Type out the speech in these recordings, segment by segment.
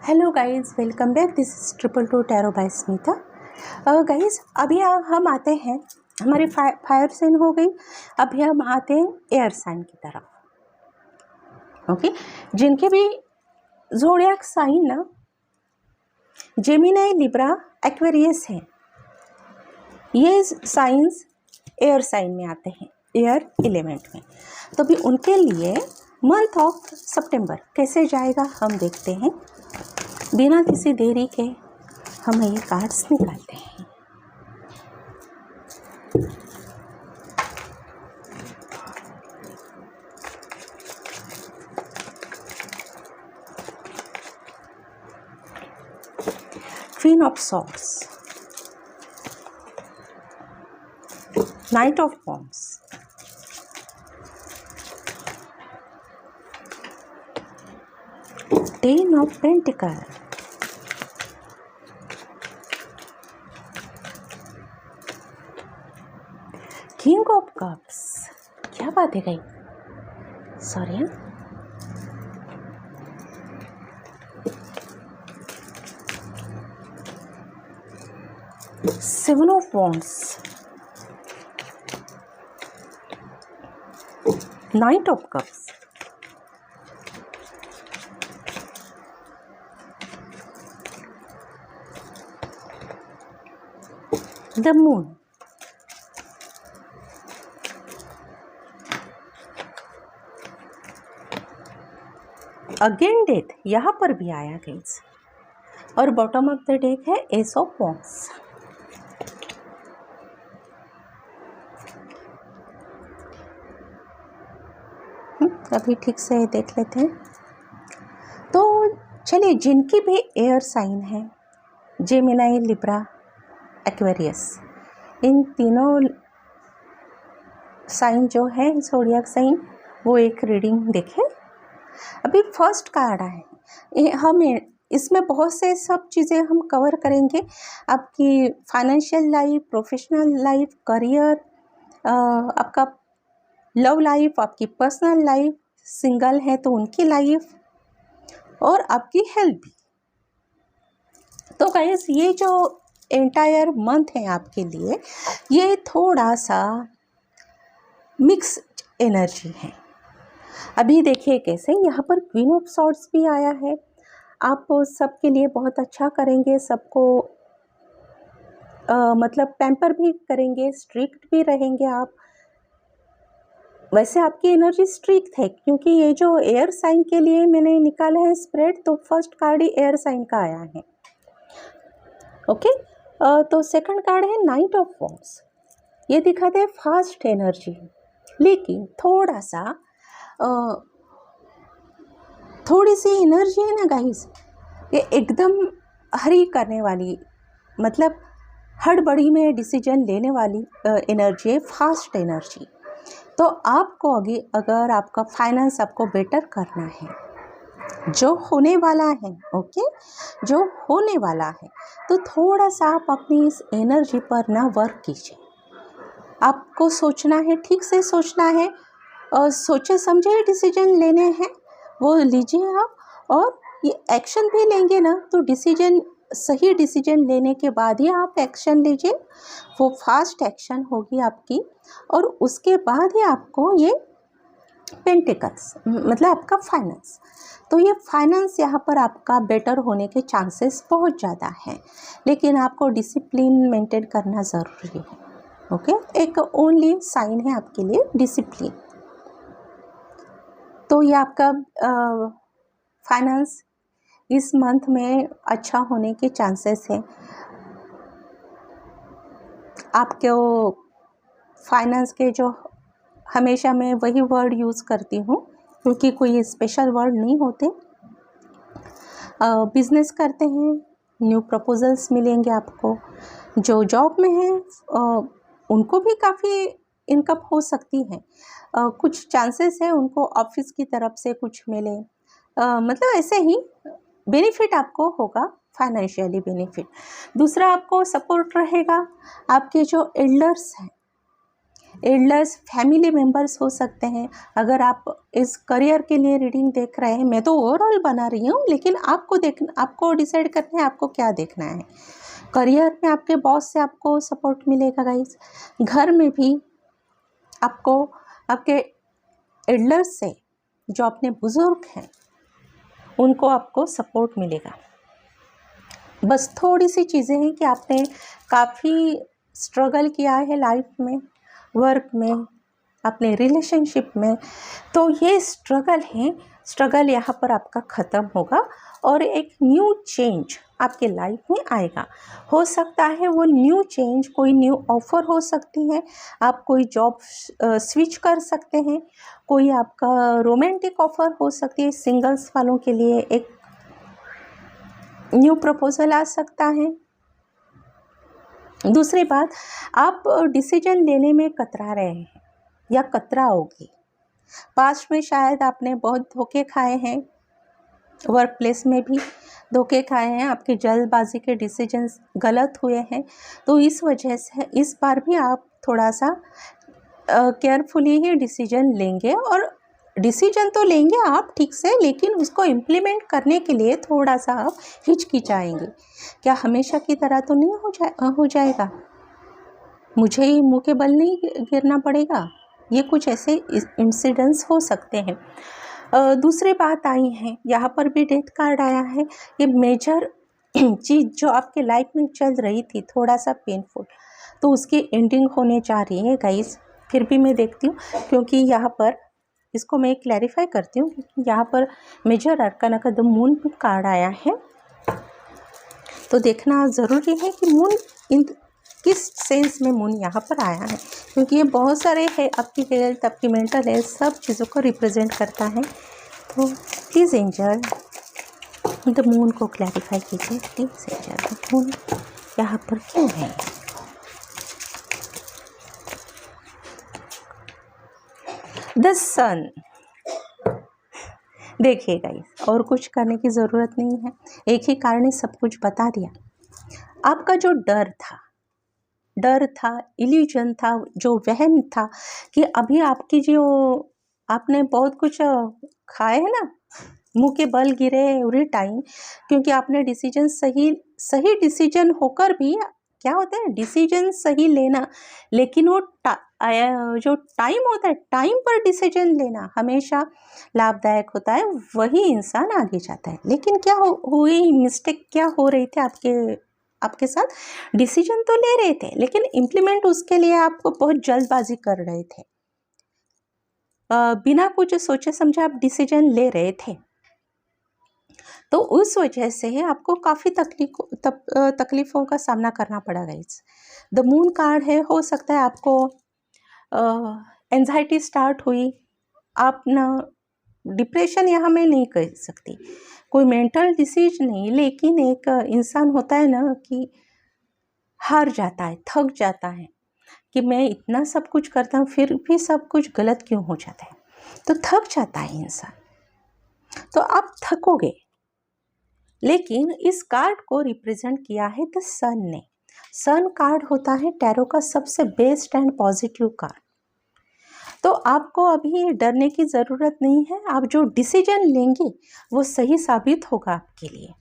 Hello guys, welcome back. This is 222 tarot by Smita. Guys, अभी हम आते हैं, हमारी फायर साइन हो गई। अभी हम आते हैं एयर साइन की तरफ। ओके, जिनके भी ज़ोडिएक साइन ना जेमिनी, लिब्रा, एक्वेरियस है, ये साइंस एयर साइन में आते हैं, एयर एलिमेंट में। तो भी उनके लिए मंथ ऑफ सितंबर कैसे जाएगा हम देखते हैं। बिना किसी देरी के हम ये कार्ड्स निकालते हैं। Queen of swords, night of wands, ten of pentacle, king of cups. क्या बात है गई, sorry. Seven of wands, night of cups, the moon, again death, यहाँ पर भी आया गाइस। और बॉटम ऑफ द डेक है एस ऑफ वॉन्ड्स। अभी ठीक से देख लेते हैं। तो चलिए, जिनकी भी एयर साइन है, जेमिनी, लिब्रा, एक्वेरियस, इन तीनों साइन जो है ज़ोडिएक साइन, वो एक रीडिंग देखें। अभी फर्स्ट कार्ड है, हम इसमें बहुत से सब चीज़ें हम कवर करेंगे। आपकी financial life, professional life, career, आपका लव लाइफ, आपकी पर्सनल लाइफ, सिंगल है तो उनकी लाइफ, और आपकी हेल्थ भी। तो गाइस, ये जो एंटायर मंथ है आपके लिए, ये थोड़ा सा मिक्स एनर्जी है। अभी देखिए कैसे, यहाँ पर क्वीन ऑफ सॉर्ड्स भी आया है। आप सबके लिए बहुत अच्छा करेंगे, सबको मतलब पैम्पर भी करेंगे, स्ट्रिक्ट भी रहेंगे आप। वैसे आपकी एनर्जी स्ट्रिक्ट है, क्योंकि ये जो एयर साइन के लिए मैंने निकाला है स्प्रेड, तो फर्स्ट कार्ड ही एयर साइन का आया है। ओके, तो सेकंड कार्ड है नाइट ऑफ वॉन्ड्स। ये दिखाते हैं फास्ट एनर्जी, लेकिन थोड़ा सा थोड़ी सी एनर्जी है ना गाइस, ये एकदम हरी करने वाली, मतलब हड़बड़ी में डिसीजन लेने वाली एनर्जी है, फास्ट एनर्जी। तो आपको अगर आपका फाइनेंस आपको बेटर करना है, जो होने वाला है, ओके, जो होने वाला है, तो थोड़ा सा आप अपनी इस एनर्जी पर ना वर्क कीजिए। आपको सोचना है, ठीक से सोचना है, और सोचे समझे डिसीजन लेने हैं, वो लीजिए आप। और ये एक्शन भी लेंगे ना, तो डिसीजन, सही डिसीजन लेने के बाद ही आप एक्शन लीजिए, वो फास्ट एक्शन होगी आपकी। और उसके बाद ही आपको ये पेंटिकल्स, मतलब आपका फाइनेंस, तो ये फाइनेंस यहाँ पर आपका बेटर होने के चांसेस बहुत ज़्यादा हैं। लेकिन आपको डिसिप्लिन मेंटेन करना ज़रूरी है। ओके, एक ओनली साइन है आपके लिए डिसिप्लिन। तो ये आपका फाइनेंस इस मंथ में अच्छा होने के चांसेस हैं। आपके फाइनेंस के जो, हमेशा मैं वही वर्ड यूज़ करती हूँ, क्योंकि कोई स्पेशल वर्ड नहीं होते। बिजनेस करते हैं, न्यू प्रपोजल्स मिलेंगे आपको। जो जॉब में हैं उनको भी काफ़ी इनकम हो सकती है। कुछ चांसेस है उनको ऑफिस की तरफ से कुछ मिले, मतलब ऐसे ही बेनिफिट आपको होगा, फाइनेंशियली बेनिफिट। दूसरा, आपको सपोर्ट रहेगा आपके जो एल्डर्स हैं, एल्डर्स फैमिली मेम्बर्स हो सकते हैं। अगर आप इस करियर के लिए रीडिंग देख रहे हैं, मैं तो ओवरऑल बना रही हूँ, लेकिन आपको डिसाइड करना है आपको क्या देखना है। करियर में आपके बॉस से आपको सपोर्ट मिलेगा गाइस। घर में भी आपको आपके एल्डर्स से, जो अपने बुज़ुर्ग हैं, उनको आपको सपोर्ट मिलेगा। बस थोड़ी सी चीज़ें हैं कि आपने काफ़ी स्ट्रगल किया है लाइफ में, वर्क में, अपने रिलेशनशिप में, तो ये स्ट्रगल यहाँ पर आपका ख़त्म होगा और एक न्यू चेंज आपके लाइफ में आएगा। हो सकता है वो न्यू चेंज कोई न्यू ऑफ़र हो सकती है, आप कोई जॉब स्विच कर सकते हैं, कोई आपका रोमांटिक ऑफ़र हो सकती है। सिंगल्स वालों के लिए एक न्यू प्रपोजल आ सकता है। दूसरी बात, आप डिसीजन लेने में कतरा रहे हैं या कतराओगे। पास्ट में शायद आपने बहुत धोखे खाए हैं, वर्क प्लेस में भी धोखे खाए हैं, आपकी जल्दबाजी के डिसीजंस गलत हुए हैं। तो इस वजह से इस बार भी आप थोड़ा सा केयरफुली ही डिसीजन लेंगे, और डिसीजन तो लेंगे आप ठीक से, लेकिन उसको इम्प्लीमेंट करने के लिए थोड़ा सा आप हिचकिचाएंगे। क्या हमेशा की तरह तो नहीं हो जाएगा, मुझे ही मुँह के बल नहीं गिरना पड़ेगा। ये कुछ ऐसे इंसिडेंट्स हो सकते हैं। दूसरी बात आई है, यहाँ पर भी डेथ कार्ड आया है। ये मेजर चीज़ जो आपके लाइफ में चल रही थी, थोड़ा सा पेनफुल, तो उसकी एंडिंग होने जा रही है गाइस। फिर भी मैं देखती हूँ, क्योंकि यहाँ पर इसको मैं क्लैरिफाई करती हूँ, क्योंकि यहाँ पर मेजर अरकाना का द मून कार्ड आया है। तो देखना ज़रूरी है कि मून किस सेंस में मून यहाँ पर आया है, क्योंकि ये बहुत सारे है, आपकी हेल्थ, आपकी मेंटल हेल्थ, सब चीज़ों को रिप्रेजेंट करता है। तो प्लीज़ एंजल द मून को क्लैरिफाई कीजिए, प्लीज़ एंजल द मून यहाँ पर क्यों है। द सन, देखिए गाइस, और कुछ करने की ज़रूरत नहीं है, एक ही कारण ने सब कुछ बता दिया। आपका जो डर था, इल्यूजन था, जो वहम था कि अभी आपकी जो आपने बहुत कुछ खाए है ना, मुंह के बल गिरे एवरी टाइम, क्योंकि आपने डिसीजन सही डिसीजन होकर भी क्या होता है, डिसीजन सही लेना, लेकिन वो जो टाइम होता है, टाइम पर डिसीजन लेना हमेशा लाभदायक होता है, वही इंसान आगे जाता है। लेकिन क्या हुई मिस्टेक, क्या हो रही थी आपके साथ, डिसीजन तो ले रहे थे, लेकिन इम्प्लीमेंट उसके लिए आप बहुत जल्दबाजी कर रहे थे, बिना कुछ सोचे समझे आप डिसीजन ले रहे थे। तो उस वजह से आपको काफ़ी तकलीफ़ों का सामना करना पड़ा गाइस। द मून कार्ड है, हो सकता है आपको एंजाइटी स्टार्ट हुई, आप ना डिप्रेशन यहाँ मैं नहीं कह सकती, कोई मेंटल डिसीज नहीं, लेकिन एक इंसान होता है ना कि हार जाता है, थक जाता है कि मैं इतना सब कुछ करता हूँ फिर भी सब कुछ गलत क्यों हो जाता है, तो थक जाता है इंसान। तो आप थकोगे, लेकिन इस कार्ड को रिप्रेजेंट किया है द सन ने। सन कार्ड होता है टैरो का सबसे बेस्ट एंड पॉजिटिव कार्ड। तो आपको अभी डरने की ज़रूरत नहीं है, आप जो डिसीजन लेंगे वो सही साबित होगा आपके लिए।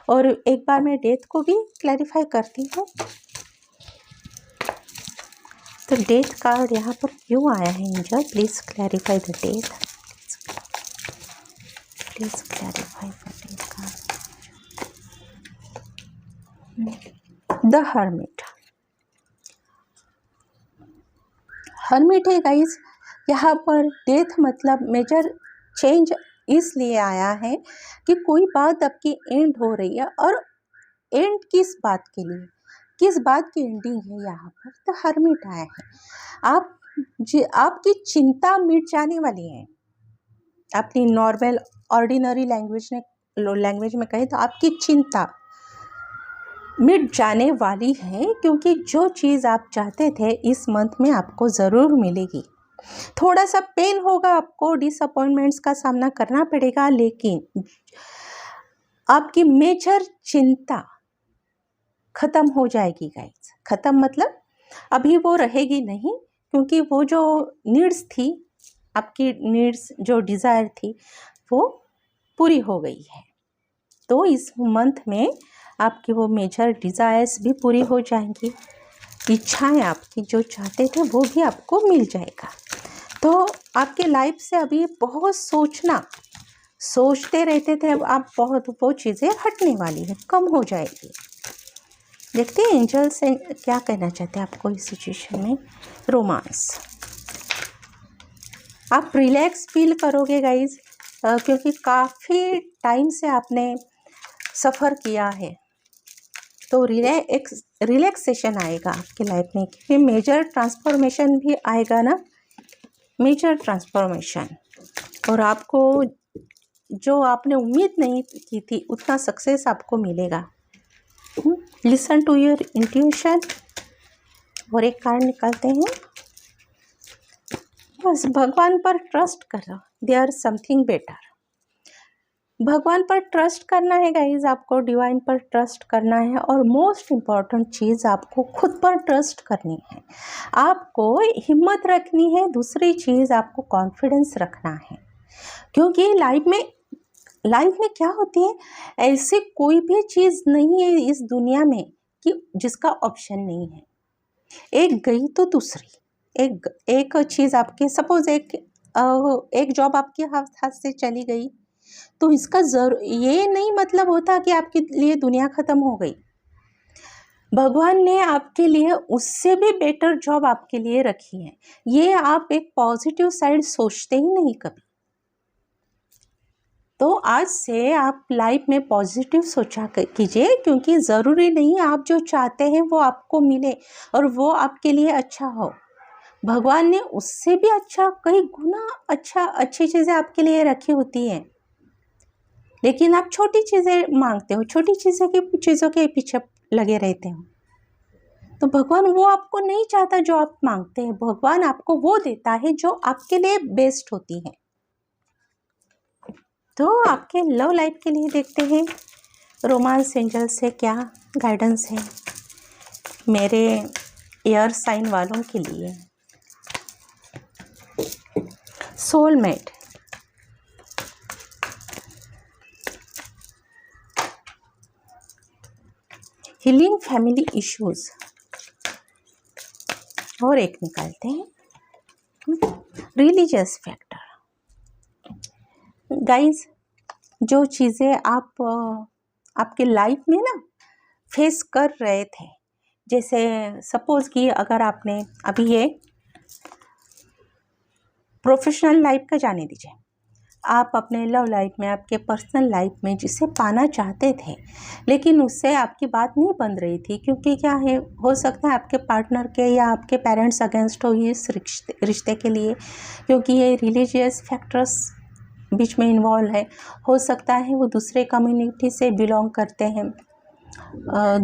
और एक बार मैं डेथ को भी क्लैरिफाई करती हूँ। तो डेथ कार्ड यहाँ पर क्यों आया है angel, please clarify the death, please clarify the death card. The hermit, hermit है गाइस। यहाँ पर डेथ मतलब मेजर चेंज इसलिए आया है कि कोई बात आपकी एंड हो रही है, और एंड किस बात के लिए, किस बात की एंडिंग है यहाँ पर, तो हर्मिट आया है। आपकी चिंता मिट जाने वाली है। अपनी नॉर्मल ऑर्डिनरी लैंग्वेज में कहें तो आपकी चिंता मिट जाने वाली है, क्योंकि जो चीज़ आप चाहते थे इस मंथ में आपको ज़रूर मिलेगी। थोड़ा सा पेन होगा, आपको डिसअपॉइंटमेंट्स का सामना करना पड़ेगा, लेकिन आपकी मेजर चिंता ख़त्म हो जाएगी गाइस। ख़त्म मतलब अभी वो रहेगी नहीं, क्योंकि वो जो नीड्स थी, आपकी नीड्स जो डिज़ायर थी वो पूरी हो गई है। तो इस मंथ में आपकी वो मेजर डिज़ायर्स भी पूरी हो जाएंगी, इच्छाएं आपकी जो चाहते थे वो भी आपको मिल जाएगा। तो आपके लाइफ से अभी बहुत सोचते रहते थे, अब आप बहुत वो चीज़ें हटने वाली है, कम हो जाएगी। देखते हैं एंजल से क्या कहना चाहते हैं आपको इस सिचुएशन में। रोमांस, आप रिलैक्स फील करोगे गाइज, क्योंकि काफ़ी टाइम से आपने सफ़र किया है, तो रिलैक्सेशन आएगा आपकी लाइफ में, क्योंकि मेजर ट्रांसफॉर्मेशन भी आएगा ना, मेजर ट्रांसफॉर्मेशन। और आपको जो आपने उम्मीद नहीं की थी उतना सक्सेस आपको मिलेगा। Listen to your intuition. और एक कार्ड निकालते हैं, बस भगवान पर ट्रस्ट करो, देयर समथिंग बेटर। भगवान पर ट्रस्ट करना है गाइज, आपको डिवाइन पर ट्रस्ट करना है, और मोस्ट इम्पॉर्टेंट चीज़ आपको खुद पर ट्रस्ट करनी है, आपको हिम्मत रखनी है। दूसरी चीज़ आपको कॉन्फिडेंस रखना है, क्योंकि लाइफ में क्या होती है, ऐसी कोई भी चीज़ नहीं है इस दुनिया में कि जिसका ऑप्शन नहीं है। एक गई तो दूसरी, एक चीज़ आपके, सपोज एक जॉब आपके हाथ से चली गई, तो इसका ये नहीं मतलब होता कि आपके लिए दुनिया ख़त्म हो गई। भगवान ने आपके लिए उससे भी बेटर जॉब आपके लिए रखी है। ये आप एक पॉजिटिव साइड सोचते ही नहीं कभी। तो आज से आप लाइफ में पॉजिटिव सोचा कीजिए, क्योंकि ज़रूरी नहीं आप जो चाहते हैं वो आपको मिले और वो आपके लिए अच्छा हो। भगवान ने उससे भी अच्छा, कई गुना अच्छी चीज़ें आपके लिए रखी होती हैं, लेकिन आप छोटी चीज़ें मांगते हो, छोटी चीज़ों के पीछे लगे रहते हो। तो भगवान वो आपको नहीं चाहता जो आप मांगते हैं, भगवान आपको वो देता है जो आपके लिए बेस्ट होती है। तो आपके लव लाइफ के लिए देखते हैं रोमांस एंजल से क्या गाइडेंस है मेरे एयर साइन वालों के लिए। सोलमेट, हीलिंग फैमिली इश्यूज, और एक निकालते हैं रिलीजियस फैक्टर। गाइस, जो चीज़ें आप आपके लाइफ में ना फेस कर रहे थे, जैसे सपोज कि अगर आपने अभी ये प्रोफेशनल लाइफ का जाने दीजिए, आप अपने लव लाइफ में, आपके पर्सनल लाइफ में जिसे पाना चाहते थे, लेकिन उससे आपकी बात नहीं बन रही थी, क्योंकि क्या है, हो सकता है आपके पार्टनर के या आपके पेरेंट्स अगेंस्ट हो इस रिश्ते के लिए, क्योंकि ये रिलीजियस फैक्टर्स बीच में इन्वॉल्व है। हो सकता है वो दूसरे कम्युनिटी से बिलोंग करते हैं,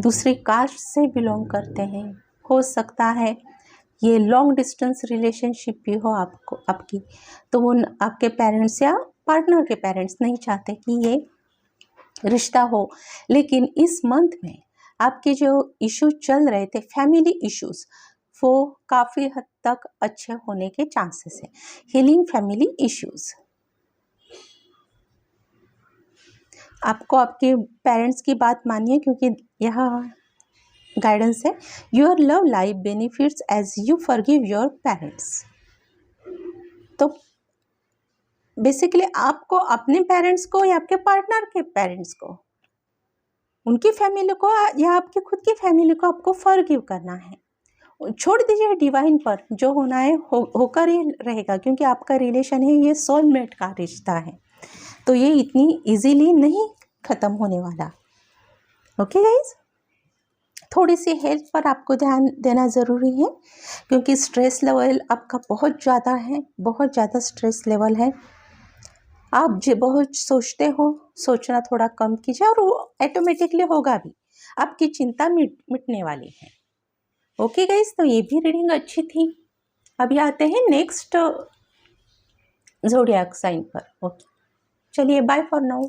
दूसरी कास्ट से बिलोंग करते हैं, हो सकता है ये लॉन्ग डिस्टेंस रिलेशनशिप भी हो आपकी, तो वो आपके पेरेंट्स या पार्टनर के पेरेंट्स नहीं चाहते कि ये रिश्ता हो। लेकिन इस मंथ में आपके जो इश्यूज चल रहे थे, फैमिली इश्यूज, वो काफ़ी हद तक अच्छे होने के चांसेस हैं। हीलिंग फैमिली इश्यूज, आपको आपके पेरेंट्स की बात मानिए, क्योंकि यहाँ गाइडेंस है your love life benefits as you forgive your parents. तो बेसिकली आपको अपने पेरेंट्स को या आपके पार्टनर के पेरेंट्स को, उनकी फैमिली को या आपकी खुद की फैमिली को आपको फॉरगिव करना है। छोड़ दीजिए डिवाइन पर, जो होना है होकर ही रहेगा, क्योंकि आपका रिलेशन है, ये सोलमेट का रिश्ता है, तो ये इतनी इजीली नहीं ख़त्म होने वाला। ओके गाइज, थोड़ी सी हेल्थ पर आपको ध्यान देना ज़रूरी है, क्योंकि स्ट्रेस लेवल आपका बहुत ज़्यादा है, बहुत ज़्यादा स्ट्रेस लेवल है। आप जो बहुत सोचते हो, सोचना थोड़ा कम कीजिए, और वो ऑटोमेटिकली होगा भी, आपकी चिंता मिटने वाली है। ओके गाइज, तो ये भी रीडिंग अच्छी थी। अभी आते हैं नेक्स्ट ज़ोडिएक साइन पर। ओके, चलिए, बाय फॉर नाउ।